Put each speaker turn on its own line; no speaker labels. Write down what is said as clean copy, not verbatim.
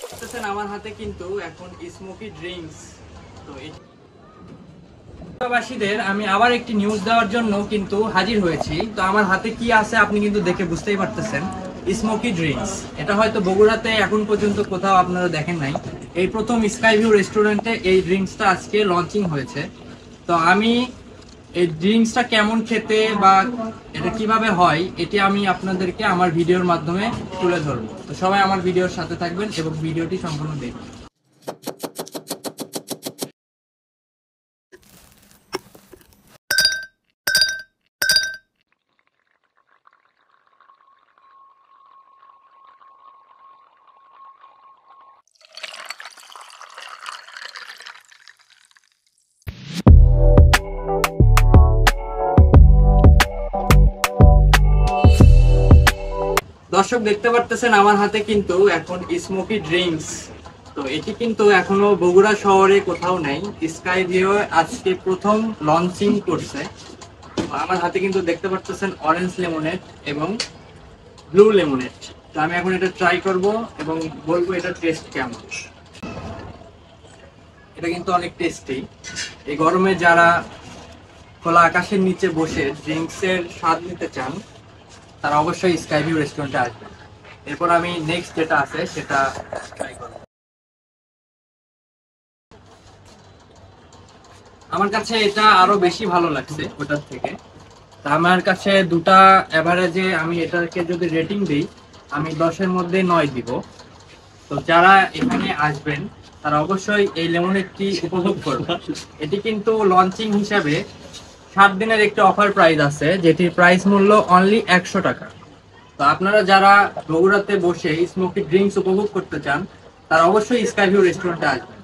দেখতেছেন আমার হাতে কিন্তু এখন স্মোকি ড্রিঙ্কস। তো বাসীদের আমি আবার একটি নিউজ দেওয়ার জন্য কিন্তু হাজির হয়েছি। তো আমার হাতে কি আছে আপনি কিন্তু দেখে বুঝতেই পারতেছেন, স্মোকি ড্রিঙ্কস। এটা হয়তো বগুড়াতে এখন পর্যন্ত কোথাও আপনারা দেখেন নাই। এই প্রথম স্কাই ভিউ রেস্টুরেন্টে এই ড্রিঙ্কসটা আজকে লঞ্চিং হয়েছে। তো আমি এই ড্রিঙ্কসটা কেমন খেতে বা এটা কিভাবে হয় এটি আমি আপনাদেরকে আমার ভিডিওর মাধ্যমে তুলে ধরবো। তো সবাই আমার ভিডিওর সাথে থাকবেন এবং ভিডিওটি সম্পূর্ণ দেখবেন। দর্শক দেখতে পারতেছেন আমার হাতে কিন্তু এখন স্মোকি ড্রিঙ্কস। তো এটি কিন্তু এখনো বগুড়া শহরে কোথাও নেই। স্কাই ভিউ আজকে প্রথম লঞ্চিং করছে। আমার হাতে কিন্তু দেখতে পারতেছেন অরেঞ্জ লেমনেড এবং ব্লু লেমনেড। তো আমি এখন এটা ট্রাই করব এবং বলবো এটা টেস্ট কেমন। এটা কিন্তু অনেক টেস্টি। এই গরমে যারা খোলা আকাশের নিচে বসে ড্রিঙ্কসের স্বাদ নিতে চান তারা অবশ্যই স্কাই ভিউ রেস্টুরেন্টে আসবেন। এরপর আমি নেক্সট যেটা আছে সেটা ট্রাই করব। আমার কাছে এটা আরো বেশি ভালো লাগছে ওটার থেকে। তা আমার কাছে দুটা এভারেজে আমি এটাকে যদি রেটিং দিই, আমি 10-এর মধ্যে 9 দিব। তো যারা এখানে আসবেন তারা অবশ্যই এই লেমনেডটি উপভোগ করবে। এটি কিন্তু লঞ্চিং হিসাবে 7 দিনের একটি অফার প্রাইস আছে, যেটির প্রাইস মূল্য অনলি 100 টাকা। তো আপনারা যারা বগুড়াতে বসে স্মোকি ড্রিঙ্কস উপভোগ করতে চান তারা অবশ্যই স্কাই ভিউ রেস্টুরেন্টে আসবেন।